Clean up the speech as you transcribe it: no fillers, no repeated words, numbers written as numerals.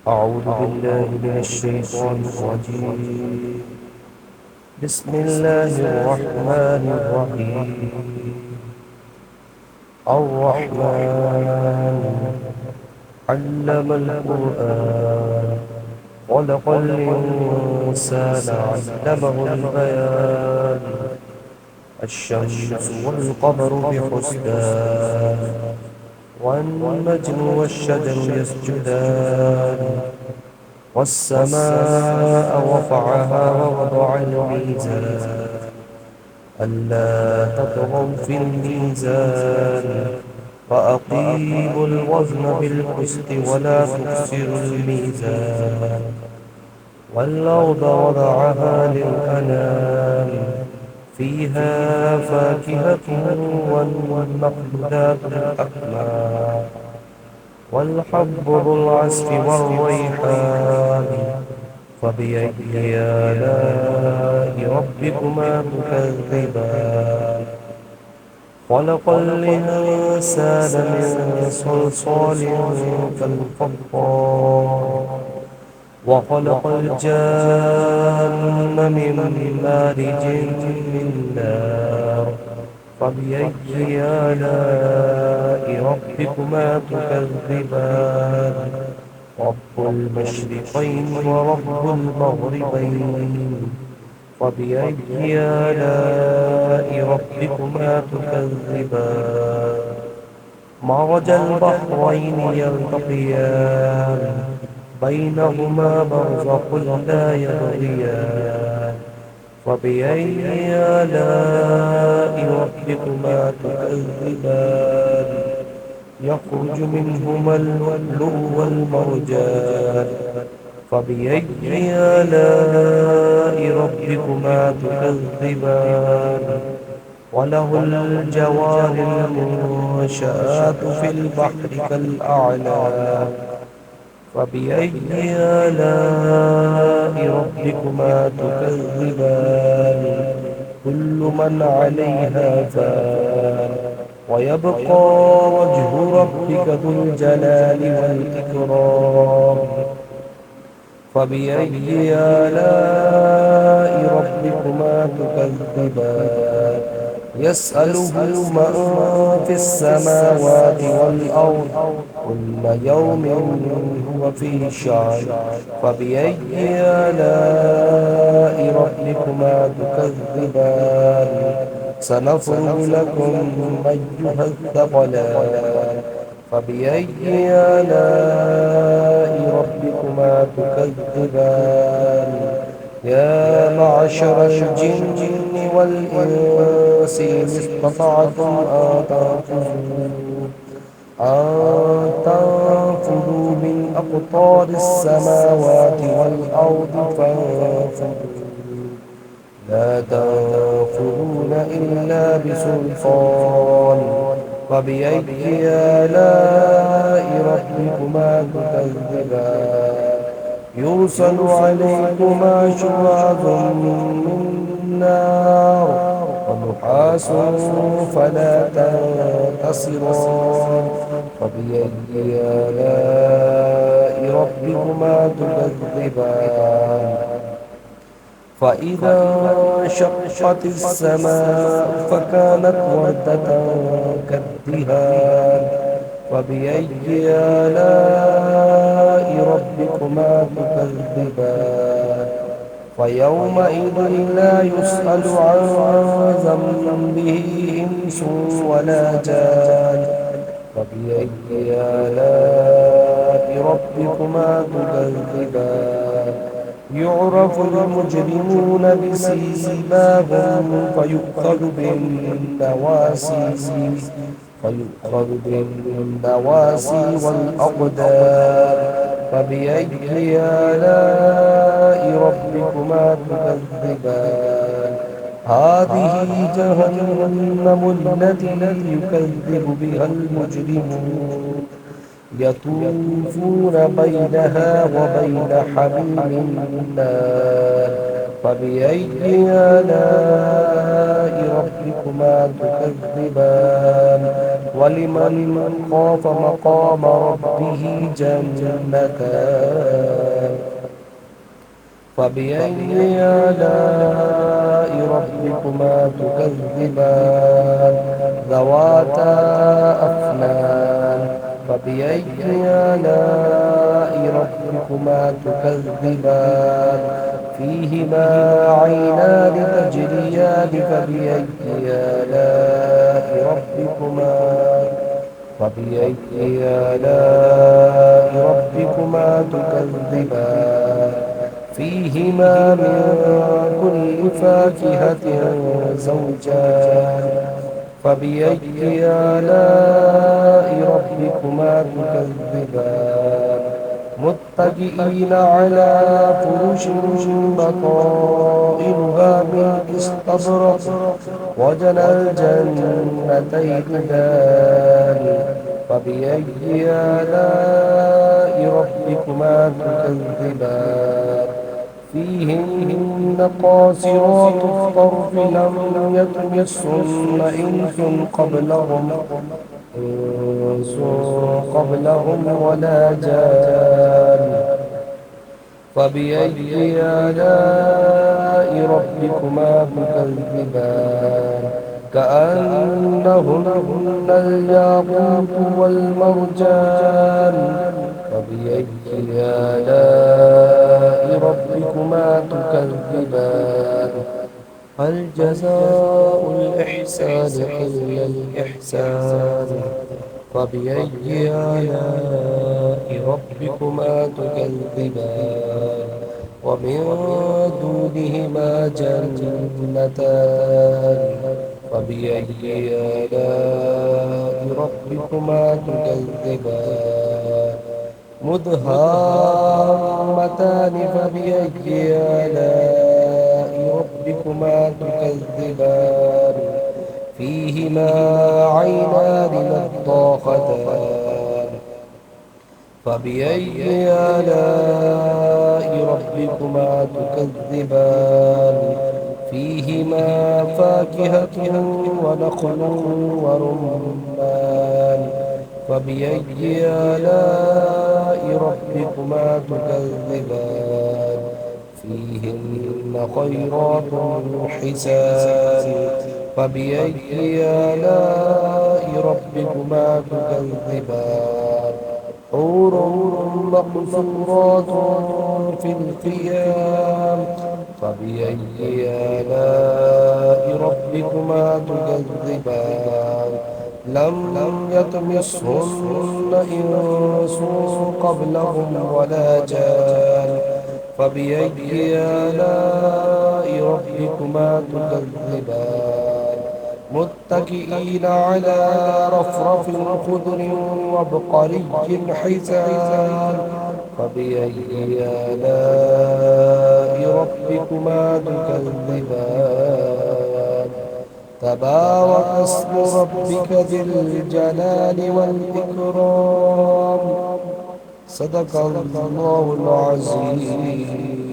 أعوذ بالله من الشيطان الرجيم. بسم الله الرحمن الرحيم. الرحمن علم القرآن، خلق الإنسان علمه البيان. الشمس والقمر بحسبان، والنجم والشجر يسجدان. والسماء رفعها ووضع الميزان، ألا تطغوا في الميزان، وأقيموا الوزن بالقسط ولا تخسروا الميزان. والأرض وضعها للأنام، فيها فاكهة والنخل ذات الأكمام، والحب ذو العصف والريحان. فبأي آلاء ربكما تكذبان؟ خلق الإنسان من صلصال كالفخار، وخلق الجان من مارج من نار. فبأي آلاء ربكما تكذبان؟ رب المشرقين ورب المغربين. فبأي آلاء ربكما تكذبان؟ مرج البحرين يلتقيان، بينهما برزخ لا يبغيان. فبأي آلاء ربكما تكذبان؟ يخرج منهما اللؤلؤ والمرجان. فبأي آلاء ربكما تكذبان؟ وله الجوار المنشآت في البحر كالأعلام. فبأي آلاء ربكما تكذبان؟ كل من عليها فان، ويبقى وجه ربك ذو الجلال والإكرام. فبأي آلاء ربكما تكذبان؟ يسأله من في السماوات والأرض، كل يوم هو في شأن. فبأي آلاء ربكما تكذبان؟ سنفرغ لكم أيها الثقلان. فبأي آلاء ربكما تكذبان؟ يا معشر الجن والإنس إن استطعتم أن تنفذوا من أقطار السماوات والأرض فانفذوا، لا تنفذون إلا بسلطان. فبأي آلاء ربكما تكذبان؟ يرسل عليكما شواظ من نار، ونحاس فلا تنتصران. فبأي آلاء ربكما تكذبان؟ فإذا انشقت السماء فكانت وردة كالدهان. فبأي آلاء ربكما تكذبان؟ فيومئذ لا يسأل عن ذنبه إنس ولا جان. فبأي آلاء ربكما تكذبان؟ يعرف المجرمون بسيماهم فيؤخذ بالنواسي والأقدام. فبأي آلاء ربكما تكذبان؟ هذه جهنم التي يكذب بها المجرمون، يطوفون بينها وبين حميم النار. فبأي آلاء ربكما تكذبان؟ ولمن خاف مقام ربه جنتان فبأي آلاء ربكما تكذبان ذواتا أفنان فبأي آلاء ربكما تكذبان فيهما عينان تجريان فبأي آلاء ربكما تكذبان فيهما من كل فاكهة زوجان فبأي آلاء ربكما تكذبان متكئين على فرش بطائنها من استبرق وجنى الجنتين دان فبأي آلاء ربكما تكذبان فيهن قاصرات الطرف لم يطمثهن إنس قبلهم ولا جان فبأي آلاء ربكما تكذبان كأنهن الياقوت والمرجان فبأي آلاء ربكما تكذبان هل جزاء الإحسان إلا الإحسان فبأي آلاء ربكما تكذبان ومن دونهما جنتان فبأي آلاء ربكما تكذبان مدهامتان فبأي آلاء ربكما تكذبان فيهما عينان نضاختان فبأي آلاء ربكما تكذبان فيهما فاكهة ونخل ورمان فبأي آلاء ربكما تكذبان فيهن خيرات حسان فبأي آلاء ربكما تكذبان حور مقصورات في الخيام فبأي آلاء ربكما تكذبان لم يطمثهن إنس قبلهم ولا جان فبأي آلاء ربكما تكذبان متكئين على رفرف خضر وبقري حسان فبأي آلاء ربكما تكذبان تبارك اسم ربك ذي الجلال والإكرام صدق الله العظيم.